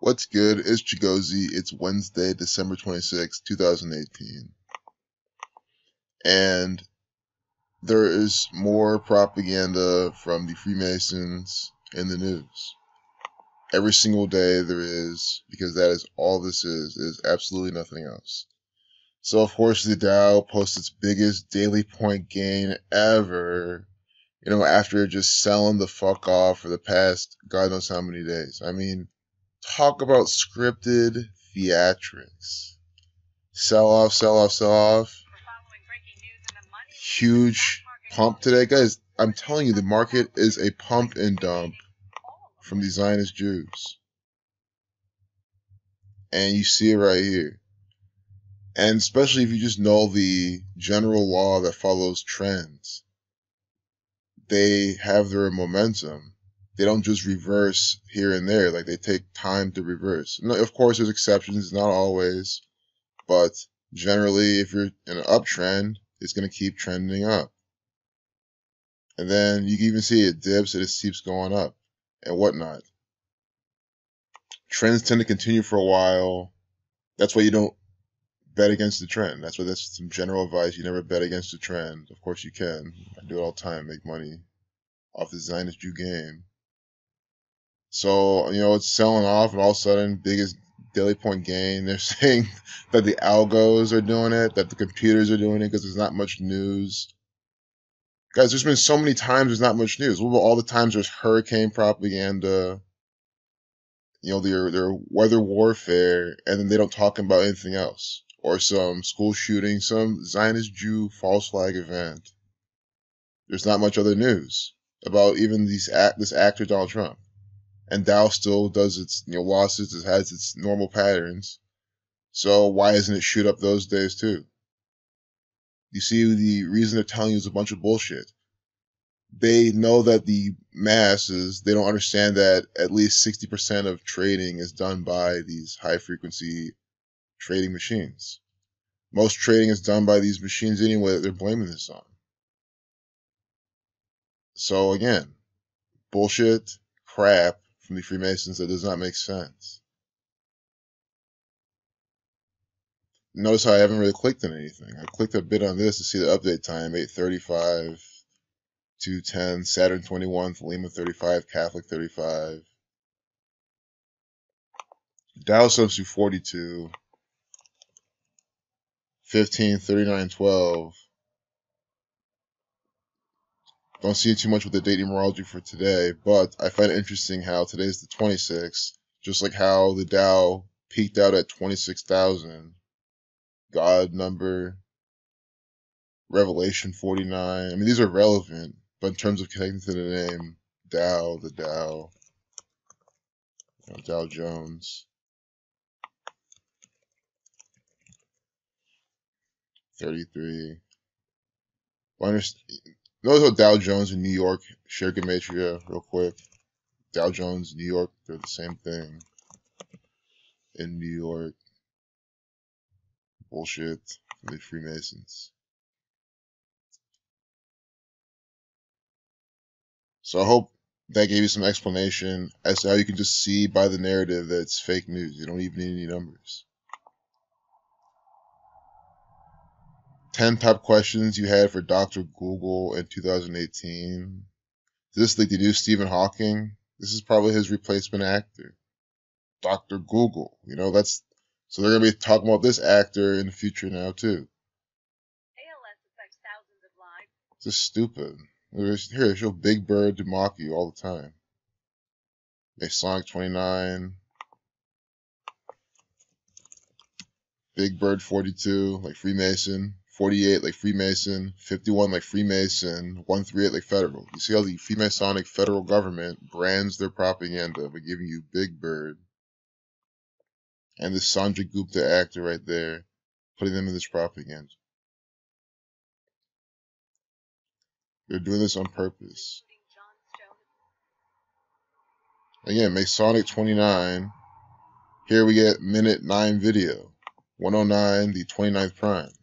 What's good? It's Chigozy. It's Wednesday, December 26, 2018. And there is more propaganda from the Freemasons in the news. Every single day there is, because that is all this is absolutely nothing else. So of course the Dow posts its biggest daily point gain ever, after just selling the fuck off for the past God knows how many days. I mean, talk about scripted theatrics. Sell off, sell off, sell off. Huge pump today. Guys, I'm telling you, the market is a pump and dump from the Zionist Jews. And you see it right here. And especially if you just know the general law that follows trends. They have their momentum. They don't just reverse here and there. Like, they take time to reverse. No, of course, there's exceptions, not always. But generally, if you're in an uptrend, it's going to keep trending up. And then you can even see it dips and it keeps going up and whatnot. Trends tend to continue for a while. That's why you don't bet against the trend. That's some general advice. You never bet against the trend. Of course you can. I do it all the time, make money off the Zionist Jew game. So, it's selling off, and all of a sudden, biggest daily point gain. They're saying that the algos are doing it, that the computers are doing it because there's not much news. Guys, there's been so many times there's not much news. What about all the times there's hurricane propaganda, their weather warfare, and then they don't talk about anything else? Or some school shooting, some Zionist Jew false flag event. There's not much other news about even this actor Donald Trump. And Dow still does its losses, it has its normal patterns. So why doesn't it shoot up those days too? You see, the reason they're telling you is a bunch of bullshit. They know that the masses, they don't understand that at least 60% of trading is done by these high-frequency trading machines. Most trading is done by these machines anyway that they're blaming this on. So again, bullshit, crap from the Freemasons that does not make sense. Notice how I haven't really clicked on anything. I clicked a bit on this to see the update time, 8:35, 2:10, Saturn 21, Lima 35, Catholic 35. Dow subs to 42, 15, 39, 12. Don't see too much with the date numerology for today, but I find it interesting how today's the 26th, just like how the Dow peaked out at 26,000. God number, Revelation 49. I mean, these are relevant, but in terms of connecting to the name, Dow, the Dow, Dow Jones, 33. Well, notice how Dow Jones and New York share gematria real quick. Dow Jones, New York, they're the same thing. In New York. Bullshit from the Freemasons. So I hope that gave you some explanation as to how you can just see by the narrative that it's fake news. You don't even need any numbers. 10 top questions you had for Dr. Google in 2018. Is this like the new Stephen Hawking? This is probably his replacement actor. Dr. Google. So they're going to be talking about this actor in the future now too. ALS affects thousands of lives. This is stupid. Here, they show Big Bird to mock you all the time. Masonic 29. Big Bird 42, like Freemason. 48, like Freemason. 51, like Freemason. 138, like Federal. You see how the Freemasonic federal government brands their propaganda by giving you Big Bird. And this Sanjay Gupta actor right there, putting them in this propaganda. They're doing this on purpose. Again, Masonic 29. Here we get minute 9 video. 109, the 29th prime.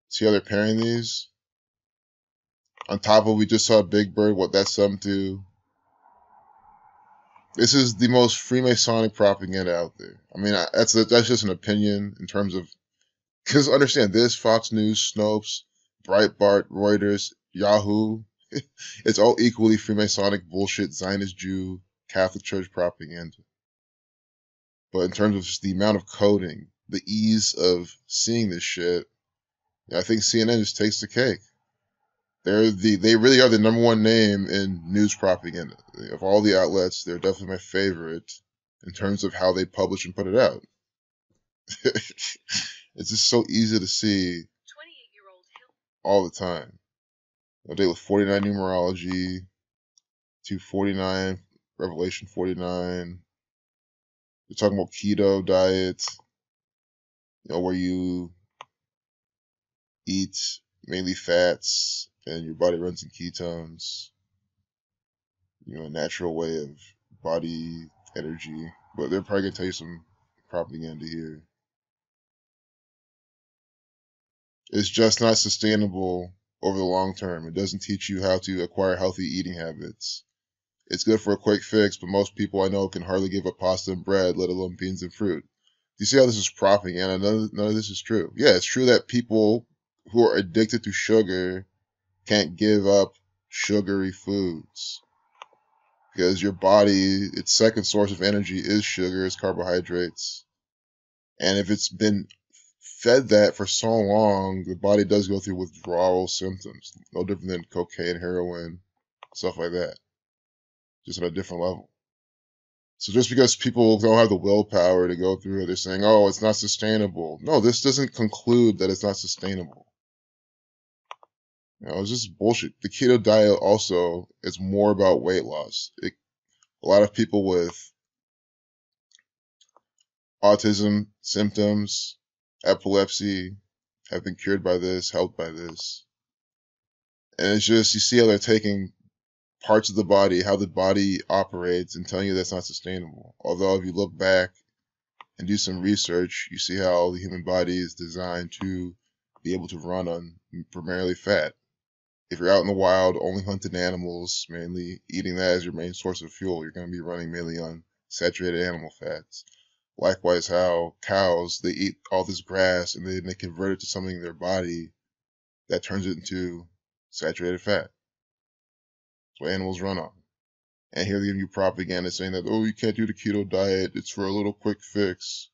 See how they're pairing these? On top of, we just saw Big Bird, what that's summed to. This is the most Freemasonic propaganda out there. I mean, that's just an opinion in terms of, because understand this: Fox News, Snopes, Breitbart, Reuters, Yahoo. It's all equally Freemasonic bullshit, Zionist Jew, Catholic Church propaganda. But in terms of just the amount of coding, the ease of seeing this shit, I think CNN just takes the cake. They really are the number one name in news propaganda. Of all the outlets, they're definitely my favorite in terms of how they publish and put it out. It's just so easy to see 28-year-old all the time. A day with 49 numerology, 249, Revelation 49. They're talking about keto diet, where you eat mainly fats and your body runs in ketones. A natural way of body energy. But they're probably gonna tell you some propaganda here. It's just not sustainable over the long term. It doesn't teach you how to acquire healthy eating habits. It's good for a quick fix, but most people I know can hardly give up pasta and bread, let alone beans and fruit. Do you see how this is propaganda? None of this is true. Yeah, it's true that people who are addicted to sugar can't give up sugary foods. Because your body, its second source of energy is sugar, is carbohydrates. And if it's been fed that for so long, the body does go through withdrawal symptoms. No different than cocaine, heroin, stuff like that. Just on a different level. So just because people don't have the willpower to go through it, they're saying, oh, it's not sustainable. No, this doesn't conclude that it's not sustainable. It's just bullshit. The keto diet also is more about weight loss. A lot of people with autism symptoms, epilepsy, have been cured by this, helped by this. And it's just, you see how they're taking parts of the body, how the body operates, and telling you that's not sustainable. Although if you look back and do some research, you see how the human body is designed to be able to run on primarily fat. If you're out in the wild, only hunting animals, mainly eating that as your main source of fuel, you're going to be running mainly on saturated animal fats. Likewise, how cows, they eat all this grass and then they convert it to something in their body that turns it into saturated fat. That's what animals run on. And here they're giving you propaganda saying that, oh, you can't do the keto diet. It's for a little quick fix.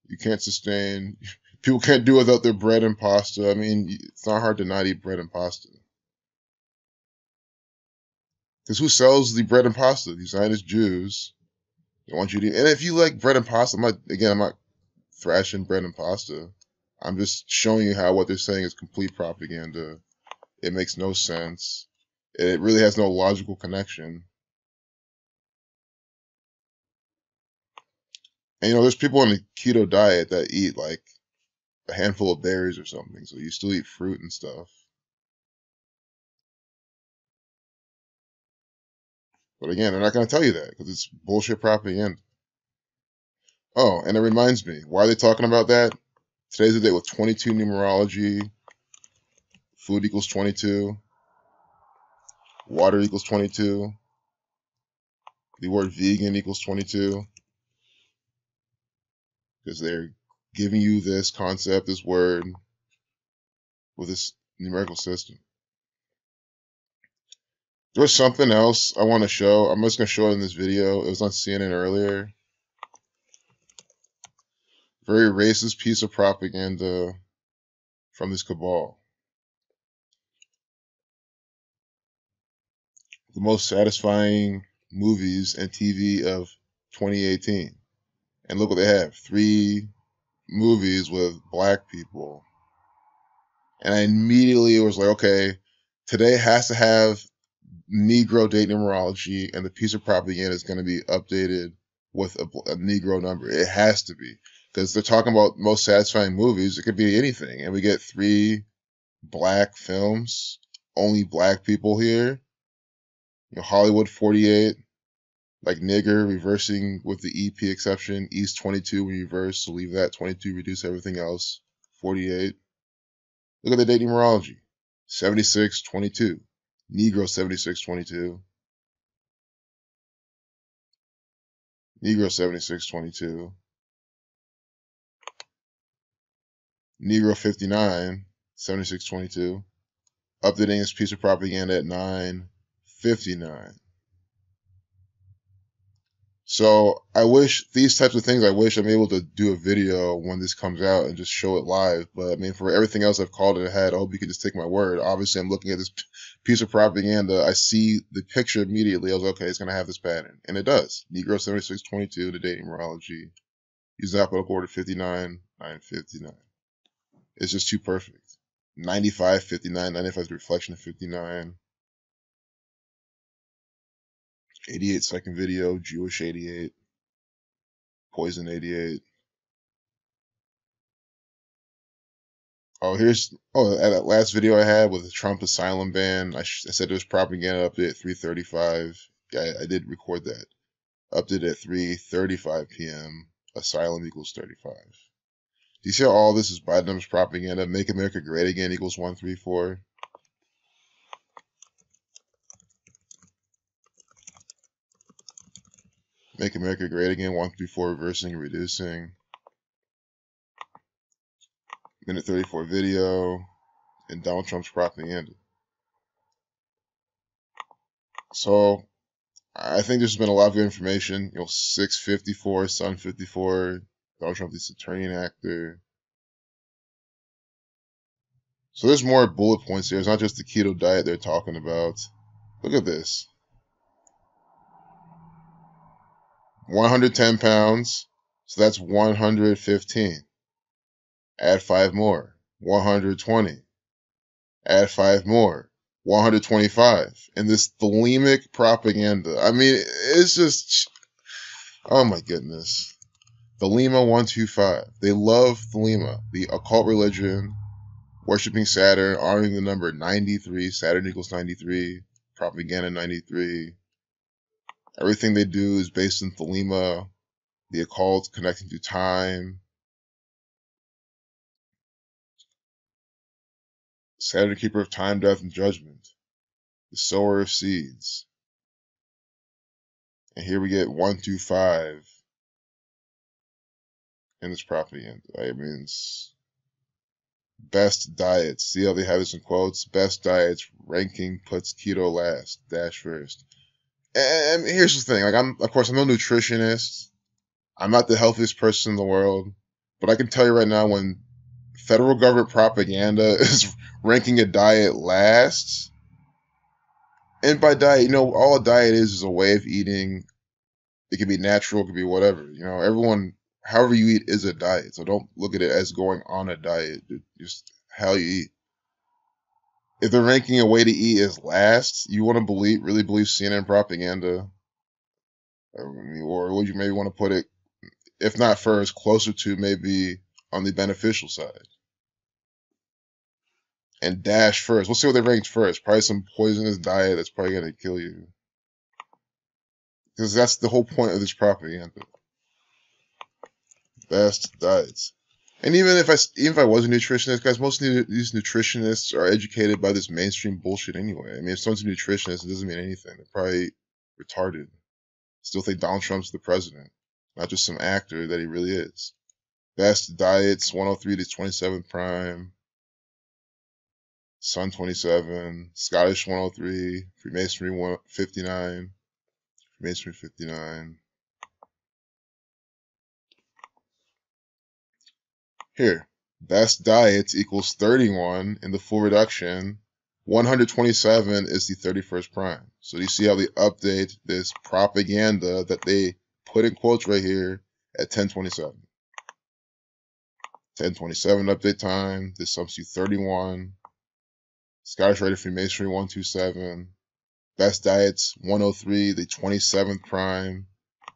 You can't sustain. People can't do without their bread and pasta. I mean, it's not hard to not eat bread and pasta. Because who sells the bread and pasta? These Zionist Jews. They want you to. And if you like bread and pasta, I'm not thrashing bread and pasta. I'm just showing you how what they're saying is complete propaganda. It makes no sense. It really has no logical connection. And there's people on the keto diet that eat like a handful of berries or something. So you still eat fruit and stuff. But again, they're not going to tell you that because it's bullshit propaganda. Oh, and it reminds me, why are they talking about that? Today's the day with 22 numerology, food equals 22, water equals 22, the word vegan equals 22, because they're giving you this concept, this word, with this numerical system. There's something else I want to show. I'm just going to show it in this video. It was on CNN earlier. Very racist piece of propaganda from this cabal. The most satisfying movies and TV of 2018. And look what they have. 3 movies with black people. And I immediately was like, okay, today has to have Negro date numerology, and the piece of propaganda is going to be updated with a Negro number. It has to be. Because they're talking about most satisfying movies. It could be anything. And we get 3 black films, only black people here. Hollywood 48, like nigger, reversing with the EP exception. East 22, we reverse, so leave that 22, reduce everything else. 48. Look at the date numerology. 7622. Negro 7622. Negro 7622. Negro 59, 7622. Updating this piece of propaganda at 9:59. So I wish these types of things, I wish I'm able to do a video when this comes out and just show it live. But I mean, for everything else I've called it ahead, I hope you can just take my word. Obviously, I'm looking at this piece of propaganda. I see the picture immediately. I was okay, it's going to have this pattern. And it does. Negro 7622, the dating numerology. Use alphabetical order 59, 959. It's just too perfect. 95, 59, 95 is the reflection of 59. 88-second video, Jewish 88, Poison 88. Oh, that last video I had with the Trump asylum ban. I said there was propaganda update at 3:35. Yeah, I did record that. Update at 3:35 p.m. Asylum equals 35. Do you see how all this is Biden's propaganda? Make America Great Again equals 134. Make America Great Again 134, reversing and reducing. Minute 34 video, and Donald Trump's propaganda. So I think there's been a lot of good information. 654, Sun 54, Donald Trump, this attorney and actor. So there's more bullet points here. It's not just the keto diet they're talking about. Look at this. 110 pounds, so that's 115. Add 5 more, 120. Add 5 more, 125. And this thelemic propaganda. I mean, it's just, oh my goodness. Thelema 125. They love Thelema, the occult religion, worshiping Saturn, honoring the number 93. Saturn equals 93. Propaganda 93. Everything they do is based in Thelema, the occult, connecting to time. Saturn, keeper of time, death, and judgment. The sower of seeds. And here we get 125 in this propaganda. I mean, it's best diets. See how they have this in quotes? Best diets, ranking puts keto last, dash first. And here's the thing, like of course I'm no nutritionist. I'm not the healthiest person in the world, but I can tell you right now, when federal government propaganda is ranking a diet last, and by diet, all a diet is a way of eating. It can be natural, it can be whatever. Everyone, however you eat is a diet. So don't look at it as going on a diet. Just how you eat. If they're ranking a way to eat as last, you want to really believe CNN propaganda? Or would you maybe want to put it, if not first, closer to maybe on the beneficial side? And dash first. We'll see what they ranked first. Probably some poisonous diet that's probably going to kill you. Because that's the whole point of this propaganda. Best diets. And even if I was a nutritionist, guys, most of these nutritionists are educated by this mainstream bullshit anyway. I mean, if someone's a nutritionist, it doesn't mean anything. They're probably retarded. Still think Donald Trump's the president, not just some actor that he really is. Best diets, 103 to 27 prime. Sun 27, Scottish 103, Freemasonry 59, Freemasonry 59. Here, best diets equals 31 in the full reduction. 127 is the 31st prime. So you see how they update this propaganda that they put in quotes right here at 1027. 1027 update time. This sums to 31. Scottish Rite of Freemasonry 127. Best diets 103, the 27th prime.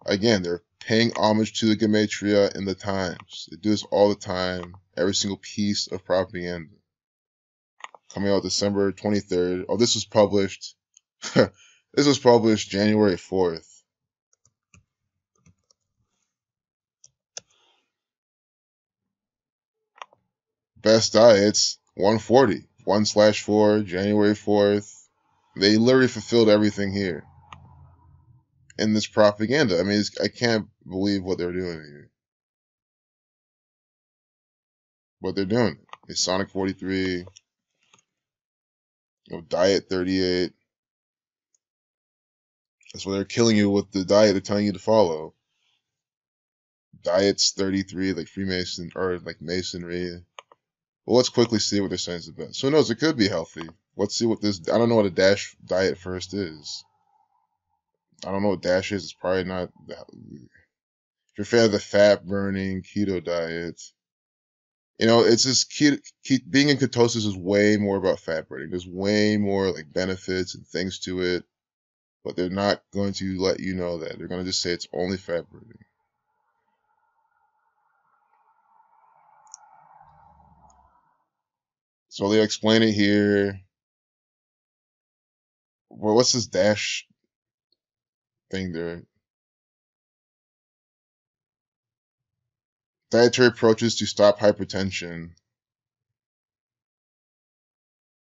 Again, they're paying homage to the Gematria in the times. They do this all the time. Every single piece of propaganda. Coming out December 23rd. Oh, this was published. This was published January 4th. Best diets 140. 1/4, January 4th. They literally fulfilled everything here. in this propaganda. I mean, I can't believe what they're doing here. What they're doing. It's Sonic 43, Diet 38. That's why they're killing you with the diet they're telling you to follow. Diet's 33, like Freemason, or like Masonry. Well, let's quickly see what they're saying is the best. Who knows? It could be healthy. Let's see what this. I don't know what a DASH diet first is. I don't know what DASH is. It's probably not. If you're a fan of the fat burning keto diet, it's just being in ketosis is way more about fat burning. There's way more like benefits and things to it, but they're not going to let you know that. They're going to just say it's only fat burning. So they explain it here. Well, what's this DASH thing there? Dietary approaches to stop hypertension.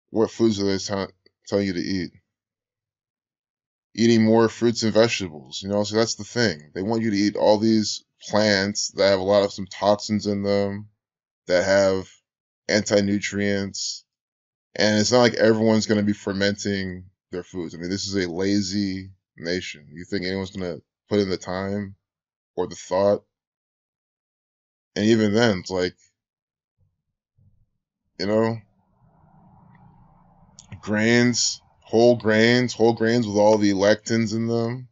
What foods are they telling you to eat? Eating more fruits and vegetables. So that's the thing. They want you to eat all these plants that have a lot of some toxins in them, that have anti-nutrients. And it's not like everyone's going to be fermenting their foods. I mean, this is a lazy nation. You think anyone's going to put in the time or the thought? And even then, it's like, whole grains with all the lectins in them.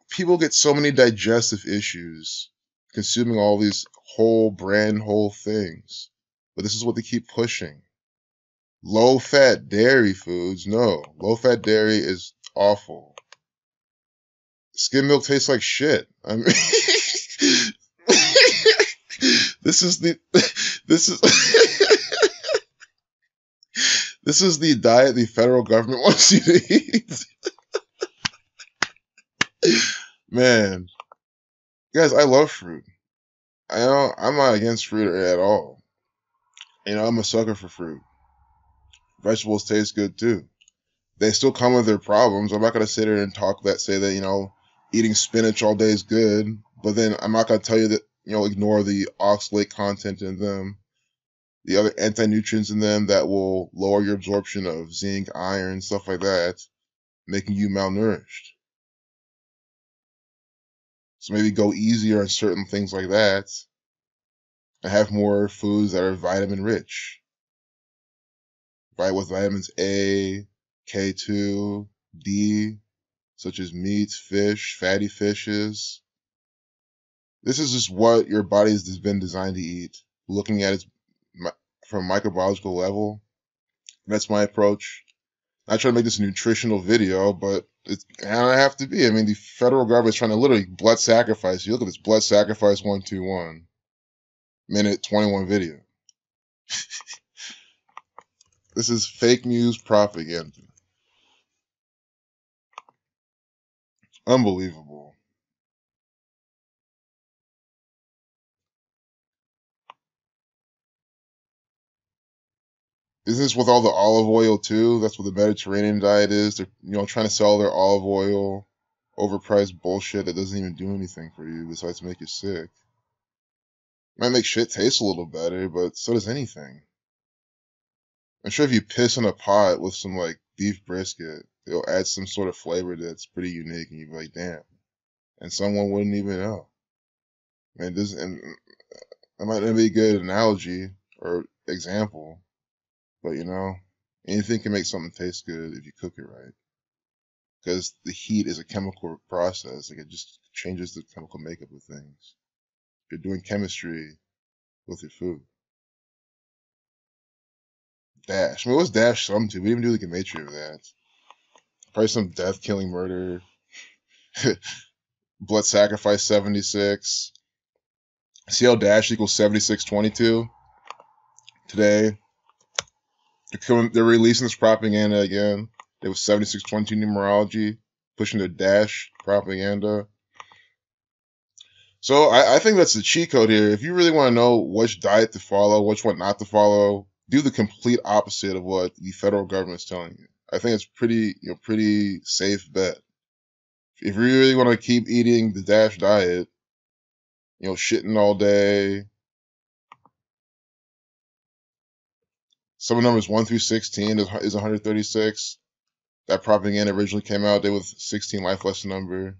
People get so many digestive issues consuming all these whole things. But this is what they keep pushing. Low-fat dairy foods, no. Low-fat dairy is awful. Skim milk tastes like shit. I mean, this is this is the diet the federal government wants you to eat. Man, guys, I love fruit. I'm not against fruit at all. I'm a sucker for fruit. Vegetables taste good too. They still come with their problems. I'm not gonna sit here and say that eating spinach all day is good, but then I'm not gonna tell you that ignore the oxalate content in them, the other anti-nutrients in them that will lower your absorption of zinc, iron, stuff like that, making you malnourished. So maybe go easier on certain things like that and have more foods that are vitamin rich. With vitamins A, K2, D, such as meats, fish, fatty fishes. This is just what your body has been designed to eat. Looking at it from a microbiological level, that's my approach. Not trying to make this a nutritional video, but it's gonna have to be. I mean, the federal government is trying to literally blood sacrifice. You look at this blood sacrifice 121 minute 21 video. This is fake news propaganda. Unbelievable. Is this with all the olive oil too? That's what the Mediterranean diet is. They're trying to sell their olive oil, overpriced bullshit that doesn't even do anything for you besides make you sick. Might make shit taste a little better, but so does anything. I'm sure if you piss in a pot with some like beef brisket, it'll add some sort of flavor that's pretty unique, and you'd be like, damn. And someone wouldn't even know. I mean, that might not be a good analogy or example, but anything can make something taste good if you cook it right. Because the heat is a chemical process. Like, it just changes the chemical makeup of things. You're doing chemistry with your food. Dash. I mean, what's Dash something to? We didn't even do the gematria of that. Probably some death, killing, murder. Blood sacrifice 76. See how Dash equals 7622? Today. They're releasing this propaganda again. It was 7622 numerology, pushing their Dash propaganda. So I think that's the cheat code here. If you really want to know which diet to follow, which one not to follow, do the complete opposite of what the federal government is telling you. I think it's pretty safe bet. If you really want to keep eating the DASH diet, shitting all day. Some numbers 1 through 16 is 136. That propaganda originally came out there with 16 life lesson number.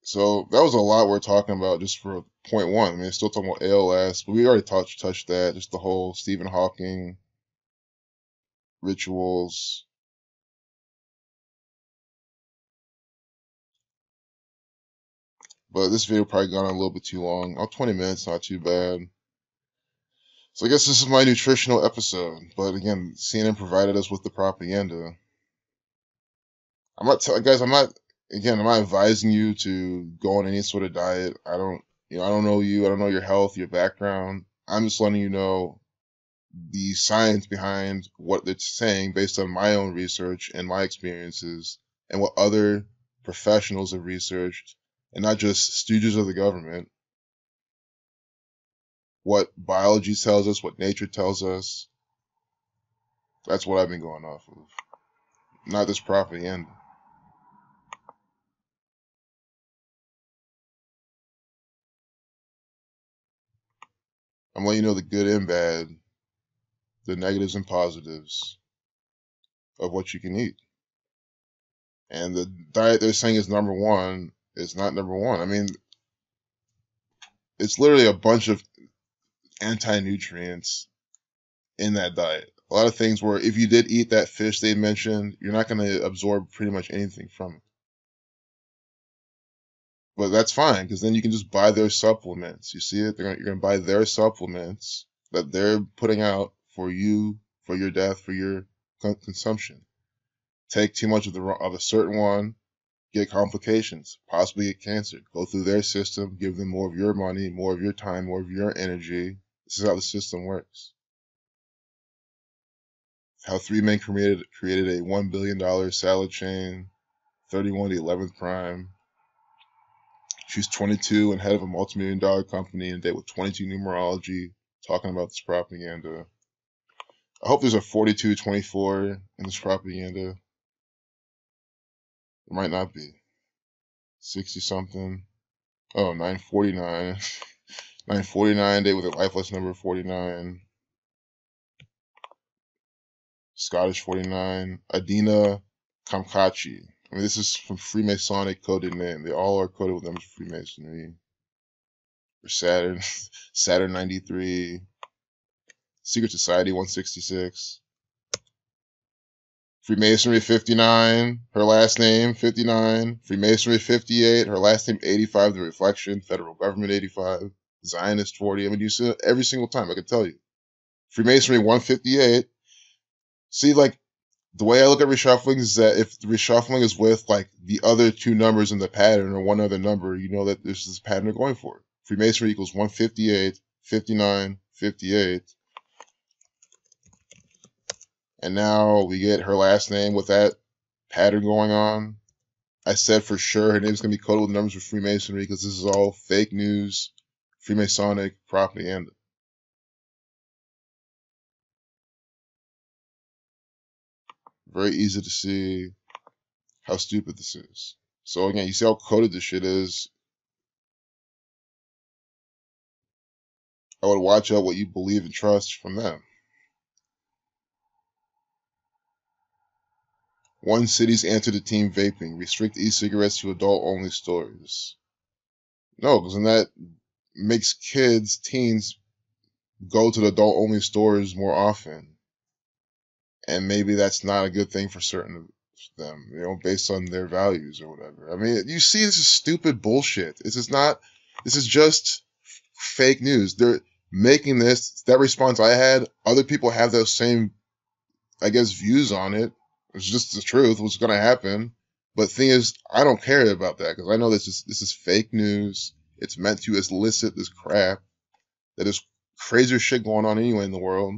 So that was a lot we're talking about just for point one. I mean, it's still talking about ALS, but we already touched that. Just the whole Stephen Hawking rituals. But this video probably gone on a little bit too long. 20 minutes, not too bad. So I guess this is my nutritional episode. But again, CNN provided us with the propaganda. I'm not advising you to go on any sort of diet. I don't know you. I don't know your health, your background. I'm just letting you know the science behind what they're saying based on my own research and my experiences and what other professionals have researched, and not just stooges of the government. What biology tells us, what nature tells us. That's what I've been going off of. Not this propaganda. I'm letting you know the good and bad, the negatives and positives of what you can eat. And the diet they're saying is number one is not number one. I mean, it's literally a bunch of anti-nutrients in that diet. A lot of things where if you did eat that fish they mentioned, you're not going to absorb pretty much anything from it. But that's fine, because then you can just buy their supplements. You see it? You're going to buy their supplements that they're putting out for you, for your death, for your consumption. Take too much of a certain one, get complications, possibly get cancer. Go through their system, give them more of your money, more of your time, more of your energy. This is how the system works. How three men created a $1 billion salad chain, 31 to 11th prime. She's 22 and head of a multi-million-dollar company and date with 22 numerology, talking about this propaganda. I hope there's a 4224 in this propaganda. There might not be. 60 something. Oh, 949. 949, date with a life lesson number 49. Scottish 49. Adina Kamkachi. I mean, this is from Freemasonic coded name. They all are coded with them as Freemasonry. For Saturn, Saturn 93. Secret Society 166. Freemasonry 59, her last name 59. Freemasonry 58, her last name 85, The Reflection, Federal Government 85. Zionist 40. I mean, you see it every single time, I can tell you. Freemasonry 158. See, like, the way I look at reshuffling is that if the reshuffling is with, like, the other two numbers in the pattern or one other number, you know that this is the pattern they're going for. Freemasonry equals 158, 59, 58. And now we get her last name with that pattern going on. I said for sure her name's going to be coded with numbers for Freemasonry because this is all fake news, Freemasonic propaganda. Very easy to see how stupid this is. So again, you see how coded this shit is. I would watch out what you believe and trust from them. One city's answer to teen vaping: restrict e-cigarettes to adult-only stores. No, because then that makes teens, go to the adult-only stores more often. And maybe that's not a good thing for certain of them, based on their values or whatever. I mean, you see, this is stupid bullshit. This is just fake news. They're making this, that response I had, other people have those same, I guess, views on it. It's just the truth, what's going to happen. But the thing is, I don't care about that because I know this is fake news. It's meant to elicit this crap. That is crazier shit going on anyway in the world.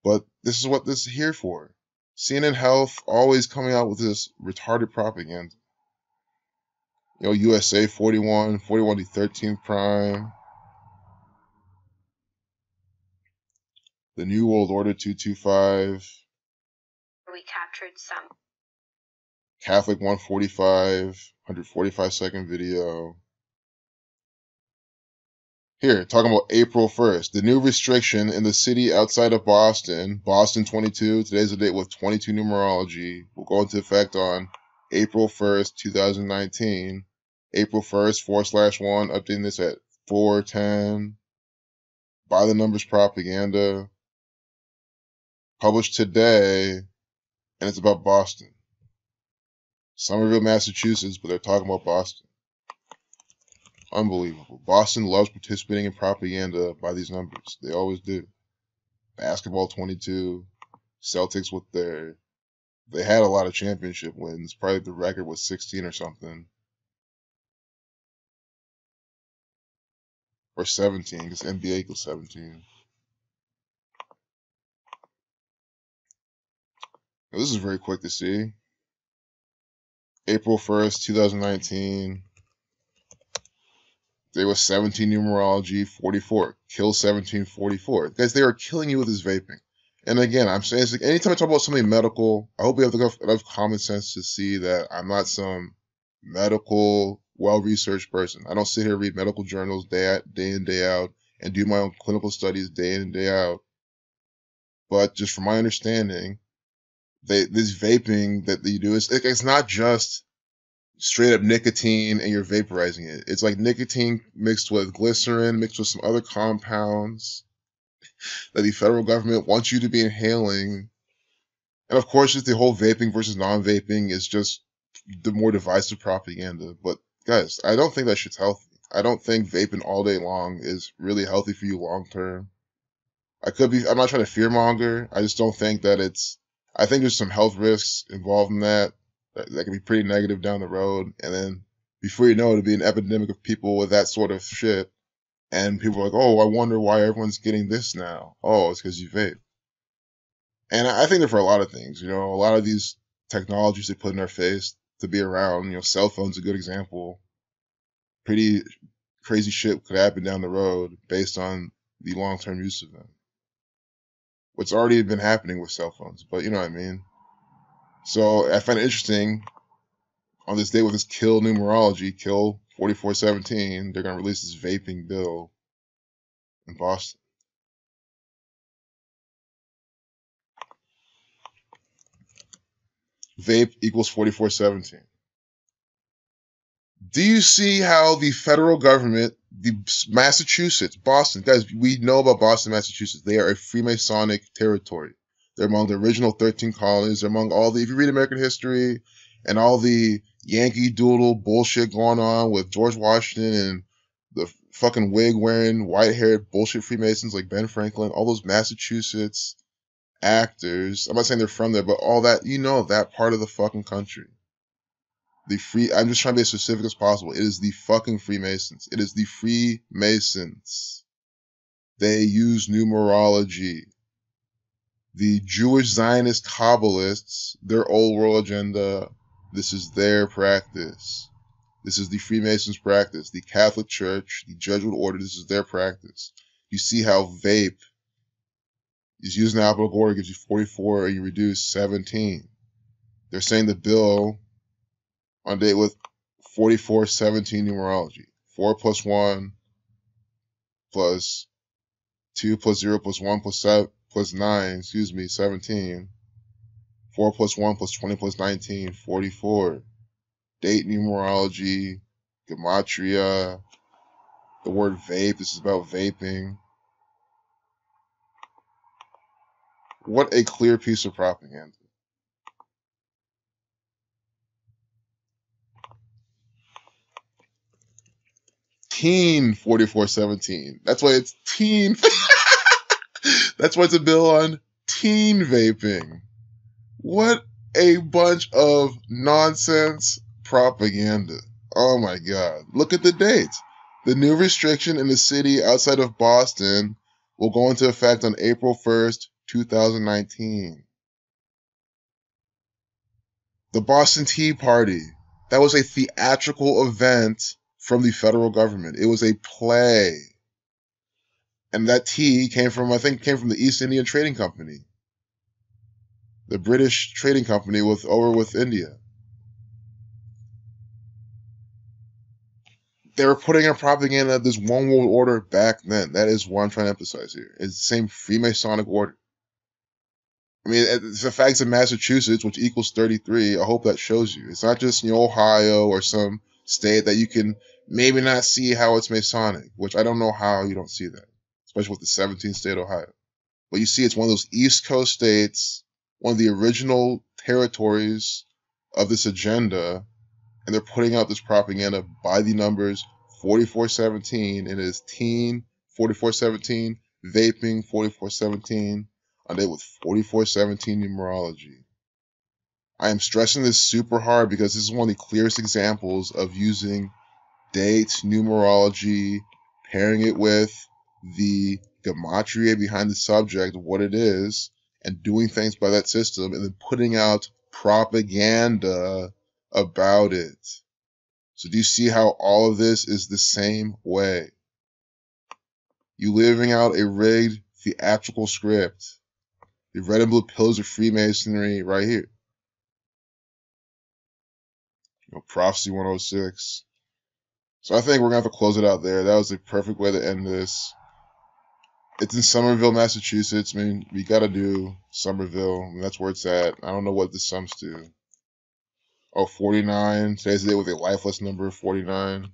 But this is what this is here for. CNN Health always coming out with this retarded propaganda. USA 41 to 13th prime. The New World Order 225. We captured some. Catholic 145, 145-second video. Here, talking about April 1st. The new restriction in the city outside of Boston, Boston 22, today's the date with 22 numerology, will go into effect on April 1st, 2019. April 1st, /1, updating this at 4:10. By the numbers propaganda. Published today, and it's about Boston. Somerville, Massachusetts, but they're talking about Boston. Unbelievable. Boston loves participating in propaganda by these numbers. They always do. Basketball 22. Celtics with they had a lot of championship wins. Probably the record was 16 or something. Or 17, because NBA equals 17. Now, this is very quick to see. April 1st, 2019. There was 17 numerology, 44. Kill 1744. Guys, they are killing you with this vaping. And again, I'm saying, it's like anytime I talk about something medical, I hope you have enough common sense to see that I'm not some medical, well-researched person. I don't sit here and read medical journals day in, day out, and do my own clinical studies day in and day out. But just from my understanding, this vaping that you do, it's not just straight up nicotine and you're vaporizing it. It's like nicotine mixed with glycerin, mixed with some other compounds that the federal government wants you to be inhaling. And of course, just the whole vaping versus non-vaping is just the more divisive propaganda. But guys, I don't think that shit's healthy. I don't think vaping all day long is really healthy for you long term. I'm not trying to fearmonger. I just don't think that I think there's some health risks involved in that can be pretty negative down the road. And then before you know it, it'll be an epidemic of people with that sort of shit. And people are like, oh, I wonder why everyone's getting this now. Oh, it's because you vape. And I think that for a lot of things, a lot of these technologies they put in our face to be around, cell phones are a good example. Pretty crazy shit could happen down the road based on the long-term use of them. What's already been happening with cell phones, but you know what I mean? So I find it interesting on this day with this kill numerology, kill 4417, they're going to release this vaping bill in Boston. Vape equals 4417. Do you see how the federal government, the Massachusetts, Boston, guys, we know about Boston, Massachusetts. They are a Freemasonic territory. They're among the original 13 colonies. They're among if you read American history and all the Yankee Doodle bullshit going on with George Washington and the fucking wig wearing, white haired bullshit Freemasons like Ben Franklin, all those Massachusetts actors. I'm not saying they're from there, but all that, that part of the fucking country. I'm just trying to be as specific as possible. It is the fucking Freemasons. It is the Freemasons. They use numerology. The Jewish Zionist Kabbalists, their old world agenda, this is their practice. This is the Freemasons' practice. The Catholic Church, the Jesuit order, this is their practice. You see how vape is using alphabetical order, gives you 44, and you reduce 17. They're saying the bill on date with 4417 numerology. 4 plus 1 plus 2 plus 0 plus 1 plus 7 plus 9, 17. 4 plus 1 plus 20 plus 19, 44. Date numerology, gematria, the word vape, this is about vaping. What a clear piece of propaganda. Teen 4417. That's why it's teen. That's why it's a bill on teen vaping. What a bunch of nonsense propaganda. Oh my God. Look at the date. The new restriction in the city outside of Boston will go into effect on April 1st, 2019. The Boston Tea Party. That was a theatrical event from the federal government. It was a play. And that tea came from, I think, came from the East Indian Trading Company, the British trading company with India. They were putting in propaganda of this one world order back then. That is what I'm trying to emphasize here. It's the same Freemasonic order. I mean, it's the facts of Massachusetts, which equals 33. I hope that shows you. It's not just, Ohio or some state that you can maybe not see how it's Masonic, which I don't know how you don't see that, especially with the 17th state Ohio. But you see, it's one of those East Coast states, one of the original territories of this agenda, and they're putting out this propaganda by the numbers 4417, and it is teen 4417, vaping 4417, on day with 4417 numerology. I am stressing this super hard because this is one of the clearest examples of using dates, numerology, pairing it with the gematria behind the subject, what it is, and doing things by that system, and then putting out propaganda about it. So do you see how all of this is the same way? You living out a rigged theatrical script. The red and blue pillars of Freemasonry right here. Prophecy 106. So I think we're going to have to close it out there. That was the perfect way to end this. It's in Somerville, Massachusetts. I mean, we got to do Somerville. I mean, that's where it's at. I don't know what this sums to. Oh, 49. Today's the day with a lifeless number of 49.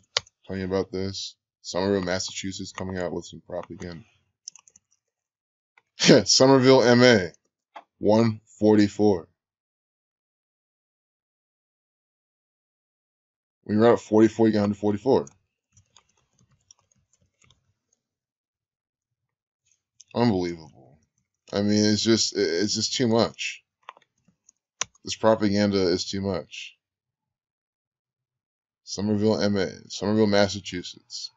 Telling you about this. Somerville, Massachusetts coming out with some propaganda. Yeah, Somerville, MA. 144. When you're at 44, you get 144. Unbelievable. I mean, it's just too much. This propaganda is too much. Somerville, MA. Somerville, Massachusetts.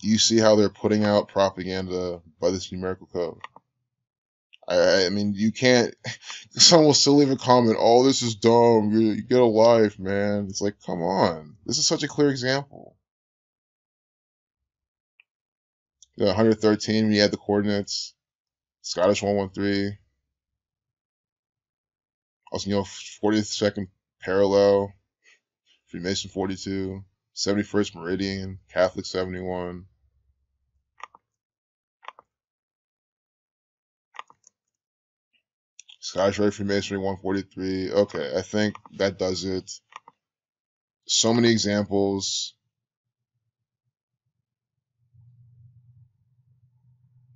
Do you see how they're putting out propaganda by this numerical code? I mean, you can't. Someone will still leave a comment, oh, this is dumb. You get a life, man. It's like, come on. This is such a clear example. 113 when you add the coordinates. Scottish 113. Also, 42nd parallel. Freemason 42. 71st meridian. Catholic 71. Scottish Rite Freemasonry 143. Okay, I think that does it. So many examples.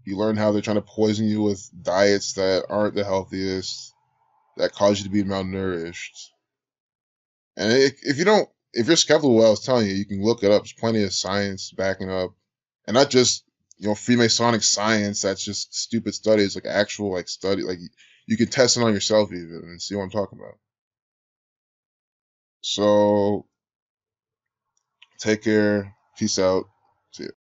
You learn how they're trying to poison you with diets that aren't the healthiest, that cause you to be malnourished. And if you're skeptical of what I was telling you, you can look it up. There's plenty of science backing up, and not just Freemasonic science. That's just stupid studies, like actual study. Like you can test it on yourself even and see what I'm talking about. So take care. Peace out.